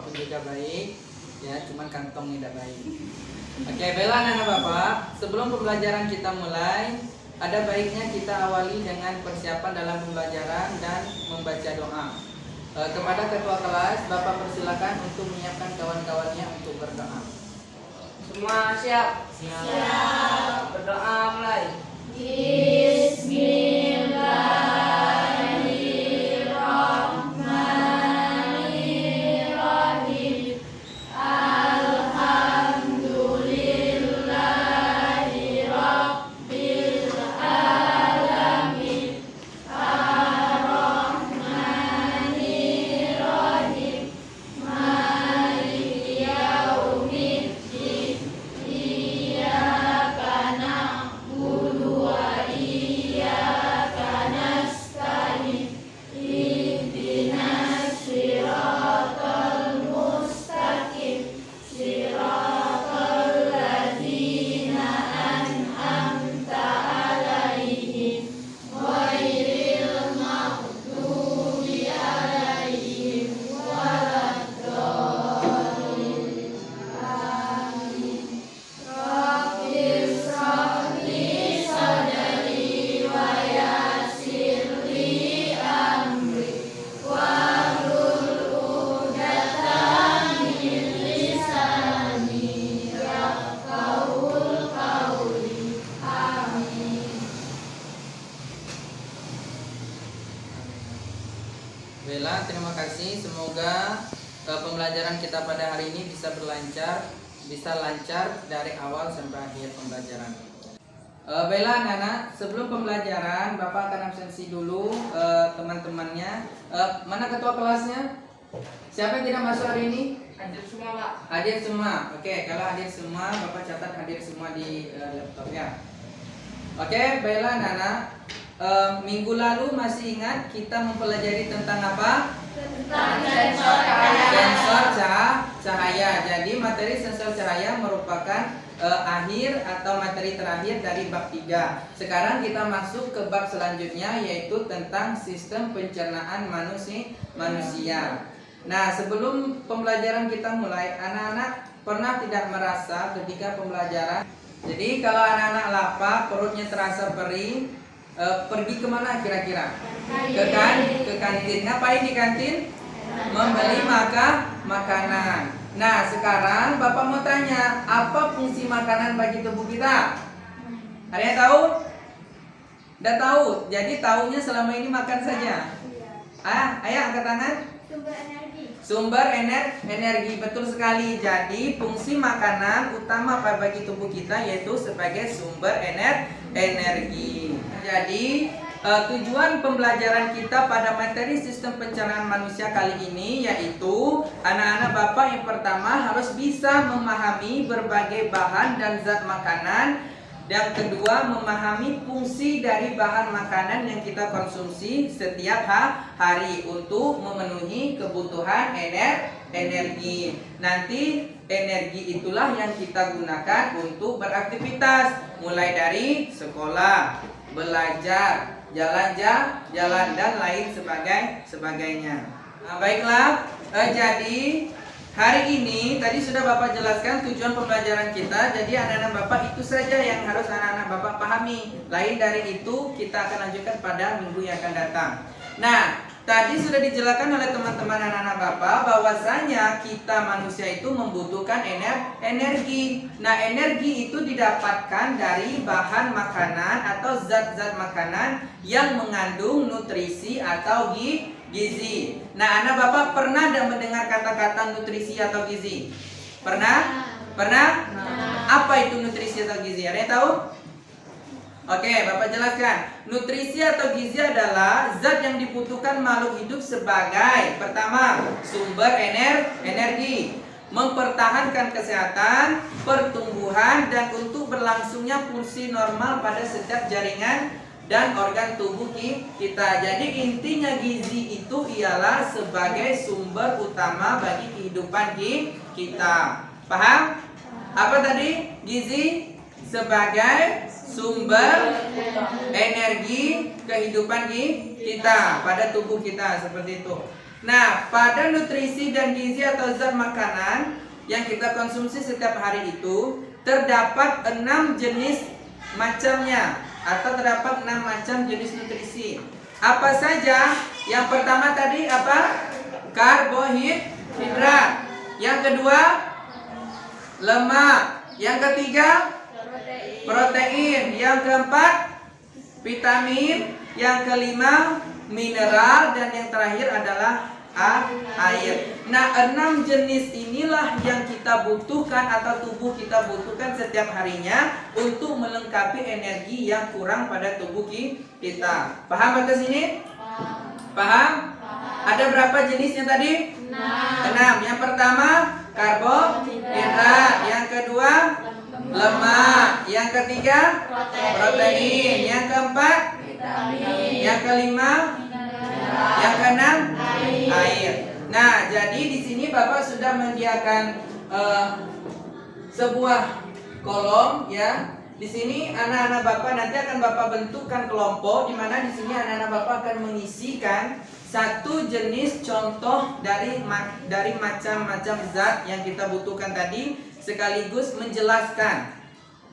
apapun juga baik, ya cuman kantong tidak baik. Oke, baiklah anak bapak, sebelum pembelajaran kita mulai, ada baiknya kita awali dengan persiapan dalam pembelajaran dan membaca doa. Kepada ketua kelas, bapak persilakan untuk menyiapkan kawan-kawannya untuk berdoa. Semua siap? Siap. Berdoa mulai. Bismillahirrahmanirrahim. Alhamdulillahi Rabbil alamin. Ar-Rahmanirrahim. Maliki yaumiddin. Iyyaka na'budu wa iyyaka nasta'in. Ihdinas siratal mustaqim. Siratal ladzina an'amta 'alaihim ghairil maghdubi 'alaihim waladdallin. Amin. Rabbir shrahli sadri wa yassirli amri wahlul 'uqdatam min lisani yafqahul qawli. Amin. Baiklah, terima kasih. Semoga pembelajaran kita pada hari ini bisa lancar dari awal sampai akhir pembelajaran. Baiklah anak-anak, sebelum pembelajaran Bapak akan absensi dulu teman-temannya. Mana ketua kelasnya? Siapa yang tidak masuk hari ini? Hadir semua, Pak. Hadir semua. Oke, kalau hadir semua Bapak catat hadir semua di laptopnya. Oke, baiklah anak-anak. Minggu lalu masih ingat kita mempelajari tentang apa? Tentang sensor cahaya. Sensor cahaya. Jadi materi sensor cahaya merupakan akhir atau materi terakhir dari bab 3. Sekarang kita masuk ke bab selanjutnya, yaitu tentang sistem pencernaan manusia. Nah, sebelum pembelajaran kita mulai, anak-anak pernah tidak merasa ketika pembelajaran, jadi kalau anak-anak lapar, perutnya terasa perih, pergi kemana kira-kira? Ke kantin. Ngapain di kantin? Membeli makanan. Nah, sekarang Bapak mau tanya, apa fungsi makanan bagi tubuh kita? Ada yang tahu? Udah tahu. Jadi tahunya selama ini makan saja. Ayo angkat tangan. Sumber energi, betul sekali. Jadi fungsi makanan utama bagi tubuh kita yaitu sebagai sumber energi. Jadi tujuan pembelajaran kita pada materi sistem pencernaan manusia kali ini yaitu anak-anak Bapak yang pertama harus bisa memahami berbagai bahan dan zat makanan. Yang kedua, memahami fungsi dari bahan makanan yang kita konsumsi setiap hari untuk memenuhi kebutuhan energi. Nanti energi itulah yang kita gunakan untuk beraktivitas, mulai dari sekolah, belajar, jalan dan lain sebagainya. Nah, baiklah, jadi hari ini tadi sudah Bapak jelaskan tujuan pembelajaran kita. Jadi anak-anak Bapak itu saja yang harus anak-anak Bapak pahami. Lain dari itu kita akan lanjutkan pada minggu yang akan datang. Nah, tadi sudah dijelaskan oleh teman-teman anak-anak Bapak bahwasanya kita manusia itu membutuhkan energi. Nah, energi itu didapatkan dari bahan makanan atau zat-zat makanan yang mengandung nutrisi atau gizi. Nah, anak Bapak pernah tidak mendengar kata-kata nutrisi atau gizi? Pernah? Apa itu nutrisi atau gizi? Ada yang tahu? Oke, Bapak jelaskan. Nutrisi atau gizi adalah zat yang dibutuhkan makhluk hidup sebagai pertama, sumber energi, mempertahankan kesehatan, pertumbuhan, dan untuk berlangsungnya fungsi normal pada setiap jaringan dan organ tubuh kita. Jadi intinya gizi itu ialah sebagai sumber utama bagi kehidupan kita. Paham? Apa tadi? Gizi sebagai sumber energi kehidupan kita pada tubuh kita, seperti itu. Nah, pada nutrisi dan gizi atau zat makanan yang kita konsumsi setiap hari itu terdapat 6 jenis macamnya atau terdapat 6 macam jenis nutrisi. Apa saja? Yang pertama tadi apa? Karbohidrat. Yang kedua lemak. Yang ketiga protein. Yang keempat vitamin. Yang kelima mineral, dan yang terakhir adalah air. Nah, 6 jenis inilah yang kita butuhkan atau tubuh kita butuhkan setiap harinya untuk melengkapi energi yang kurang pada tubuh kita. Paham atas ini? Paham? Ada berapa jenisnya tadi? 6. Yang pertama karbohidrat, yang kedua lemak, yang ketiga protein, yang keempat yang kelima, yang keenam air. Nah, jadi di sini Bapak sudah menyediakan sebuah kolom ya. Di sini anak-anak Bapak nanti akan Bapak bentukkan kelompok, di mana di sini anak-anak Bapak akan mengisikan satu jenis contoh dari macam-macam zat yang kita butuhkan tadi, sekaligus menjelaskan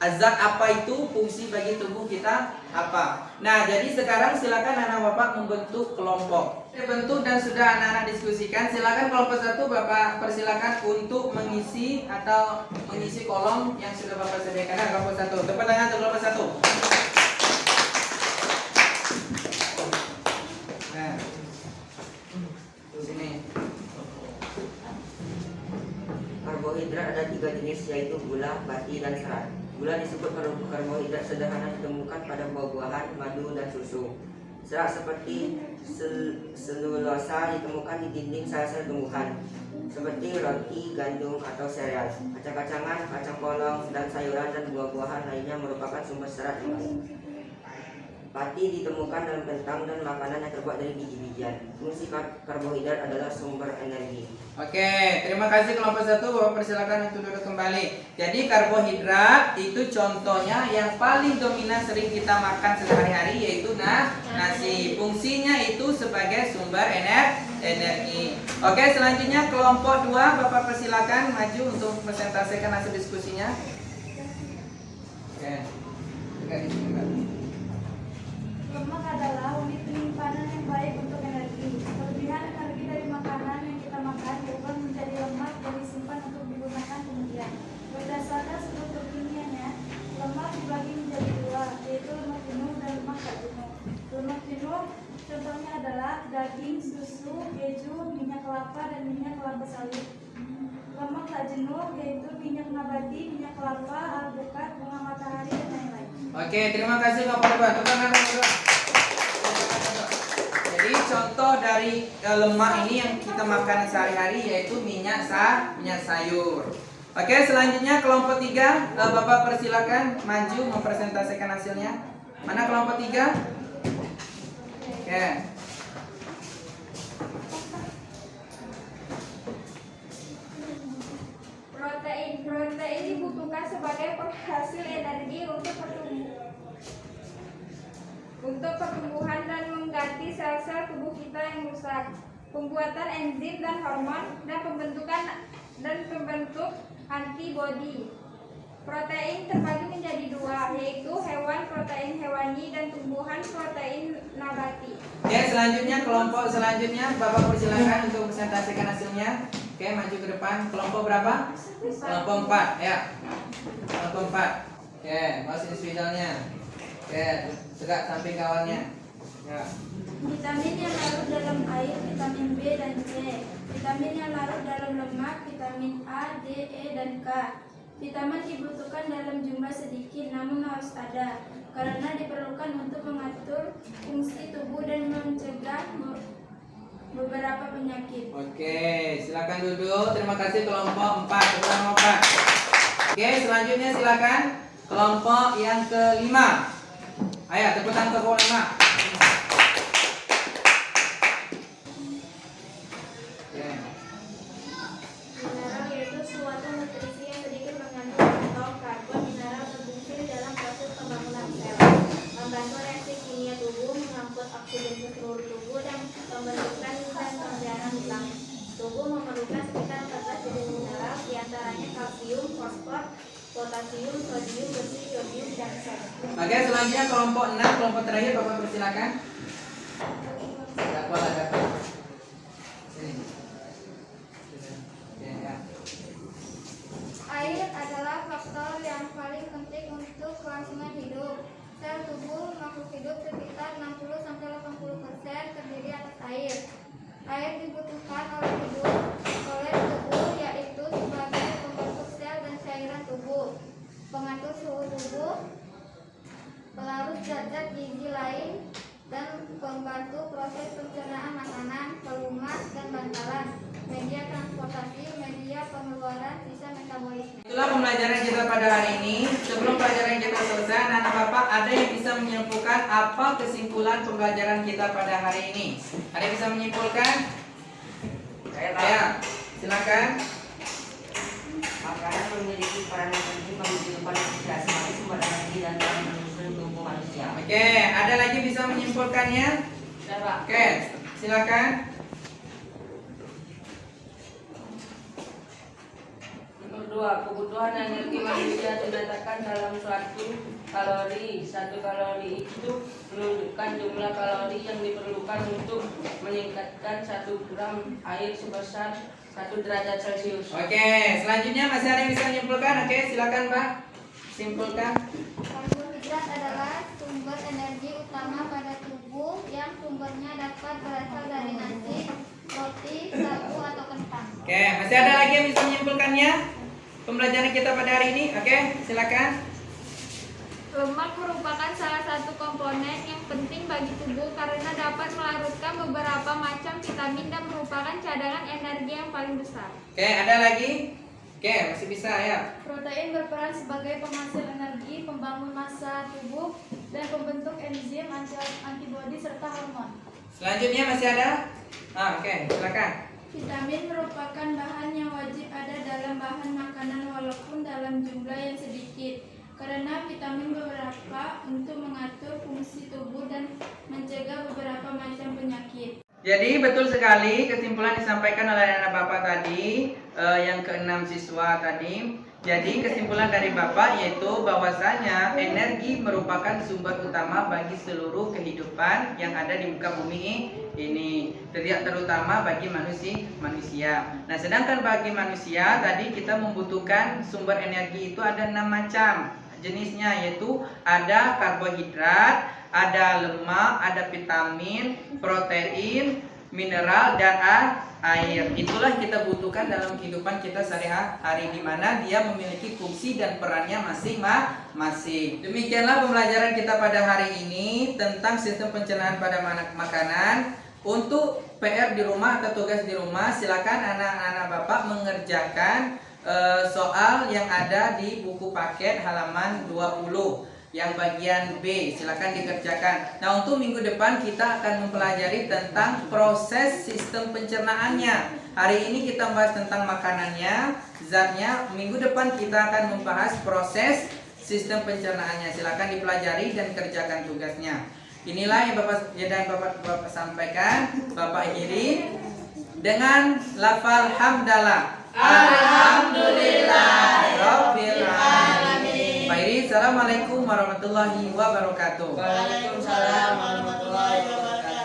zat apa itu, fungsi bagi tubuh kita apa. Nah, jadi sekarang silakan anak Bapak membentuk kelompok. Dibentuk dan sudah anak-anak diskusikan. Silakan kelompok 1 Bapak persilakan untuk mengisi atau mengisi kolom yang sudah Bapak sediakan. Nah, kelompok 1. Tepuk tangan untuk kelompok 1. Nah. Sini. Karbohidrat ada 3 jenis, yaitu gula, bati, dan serat. Gula disebut karbohidrat sederhana, ditemukan pada buah-buahan, madu, dan susu. Serat seperti selulosa ditemukan di dinding sel-sel tumbuhan, seperti roti, gandum, atau sereal. Kacang-kacangan, kacang polong, dan sayuran dan buah-buahan lainnya merupakan sumber serat yang baik. Pati ditemukan dalam kentang dan makanan yang terbuat dari biji-bijian. Fungsi karbohidrat adalah sumber energi. Oke, terima kasih kelompok 1. Bapak persilakan untuk duduk kembali. Jadi karbohidrat itu contohnya yang paling dominan sering kita makan sehari-hari, yaitu nasi. Fungsinya itu sebagai sumber energi. Oke, selanjutnya kelompok 2 Bapak persilakan maju untuk presentasikan hasil diskusinya. Oke. Tegak di sini, Mbak. Lemak adalah unit penyimpanan yang baik untuk energi. Kelebihan energi dari makanan yang kita makan diubah menjadi lemak dan disimpan untuk digunakan kemudian. Berdasarkan struktur kimianya, lemak dibagi menjadi 2, yaitu lemak jenuh dan lemak tak jenuh. Lemak jenuh contohnya adalah daging, susu, keju, minyak kelapa, dan minyak kelapa sawit. Lemak tak jenuh yaitu minyak nabati, minyak kelapa, alpukat, bunga matahari, dan lain-lain. Oke, terima kasih Bapak Ibu. Jadi contoh dari lemak ini yang kita makan sehari-hari yaitu minyak sayur. Oke, selanjutnya kelompok 3 Bapak persilakan maju mempresentasikan hasilnya. Mana kelompok 3? Oke. Protein dibutuhkan sebagai penghasil energi untuk pertumbuhan dan mengganti sel-sel tubuh kita yang rusak, pembuatan enzim dan hormon, dan pembentuk antibodi. Protein terbagi menjadi 2, yaitu hewan protein hewani dan tumbuhan protein nabati. Oke, selanjutnya kelompok selanjutnya Bapak persilakan untuk presentasikan hasilnya. Oke, maju ke depan. Kelompok berapa? Kelompok 4, ya. Kelompok 4. Oke, masih spidolnya. Oke, tegak samping kawannya. Ya. Vitamin yang larut dalam air, vitamin B dan C. Vitamin yang larut dalam lemak, vitamin A, D, E, dan K. Vitamin dibutuhkan dalam jumlah sedikit namun harus ada, karena diperlukan untuk mengatur fungsi tubuh dan mencegah beberapa penyakit. Oke, silakan duduk. Terima kasih kelompok 4. Kelompok 4. Oke, selanjutnya silakan kelompok yang kelima. Ayo, tepuk tangan ke kelompok 5. Mineral yaitu suatu nutrisi yang sedikit mengandung atau karbon. Mineral berfungsi dalam proses pembangunan sel, membantu reaksi kimia tubuh, mengangkut oksigen ke seluruh tubuh, dan pembentukan dan pembiaran Tubuh memerlukan sekitar 14 jenis mineral, diantaranya kalsium, fosfor, potasium, sodium, besi, yodium, dan sel. Oke, selanjutnya kelompok 6, kelompok terakhir Bapak persilakan. Dapat ada. Sini. Oke, ya. Air adalah faktor yang paling penting untuk kelangsungan hidup. Sel tubuh makhluk hidup sekitar 60-80% terdiri atas air. Air dibutuhkan oleh tubuh, yaitu sebagai pembentuk sel dan cairan tubuh, pengatur suhu tubuh, pelarut zat-zat gizi lain, dan pembantu proses pencernaan makanan, pelumas, dan bantalan, media transportasi, media pengeluaran, sisa metabolisme. Itulah pembelajaran kita pada hari ini. Sebelum pelajaran kita selesai, anak Bapak ada yang bisa menyimpulkan apa kesimpulan pembelajaran kita pada hari ini? Ada yang bisa menyimpulkan? Ya, silakan. Makanan memiliki peran yang penting bagi kehidupan manusia sebagai sumber energi dan dalam menyusun tubuh manusia. Oke, ada lagi bisa menyimpulkannya? Ya, Pak. Oke, silakan. Nomor 2, kebutuhan energi manusia dinyatakan dalam suatu kalori. Satu kalori itu menunjukkan jumlah kalori yang diperlukan untuk meningkatkan 1 gram air sebesar 1 derajat Celcius. Oke, selanjutnya masih ada yang bisa menyimpulkan? Oke, silakan Pak. Simpulkan. Karbohidrat adalah sumber energi utama pada tubuh yang sumbernya dapat berasal dari nasi, roti, sagu, atau kentang. Oke, masih ada lagi yang bisa menyimpulkannya? Pembelajaran kita pada hari ini. Oke, silakan. Lemak merupakan salah satu komponen yang penting bagi tubuh karena dapat melarutkan beberapa macam vitamin dan merupakan cadangan energi yang paling besar. Oke, ada lagi? Oke, masih bisa ya. Protein berperan sebagai penghasil energi, pembangun massa tubuh, dan pembentuk enzim, antibodi, serta hormon. Selanjutnya masih ada? Oke, silakan. Vitamin merupakan bahan yang wajib ada dalam bahan makanan walaupun dalam jumlah yang sedikit. Karena vitamin beberapa untuk mengatur fungsi tubuh dan mencegah beberapa macam penyakit. Jadi betul sekali kesimpulan disampaikan oleh anak Bapak tadi, yang ke-6 siswa tadi. Jadi kesimpulan dari Bapak yaitu bahwasanya energi merupakan sumber utama bagi seluruh kehidupan yang ada di muka bumi ini, terutama bagi manusia. Nah, sedangkan bagi manusia tadi kita membutuhkan sumber energi itu ada 6 macam jenisnya, yaitu ada karbohidrat, ada lemak, ada vitamin, protein, mineral, dan air. Itulah kita butuhkan dalam kehidupan kita sehari-hari, di mana dia memiliki fungsi dan perannya masing-masing. Demikianlah pembelajaran kita pada hari ini tentang sistem pencernaan pada makanan. Untuk PR di rumah atau tugas di rumah, silakan anak-anak Bapak mengerjakan soal yang ada di buku paket halaman 20 yang bagian B, silakan dikerjakan. Nah, untuk minggu depan kita akan mempelajari tentang proses sistem pencernaannya. Hari ini kita membahas tentang makanannya, zatnya. Minggu depan kita akan membahas proses sistem pencernaannya. Silakan dipelajari dan kerjakan tugasnya. Inilah yang Bapak sampaikan. Bapak akhiri dengan lafal hamdalah. Alhamdulillah Rabbil Alamin. Pak Iri, assalamualaikum warahmatullahi wabarakatuh. Waalaikumsalam warahmatullahi wabarakatuh.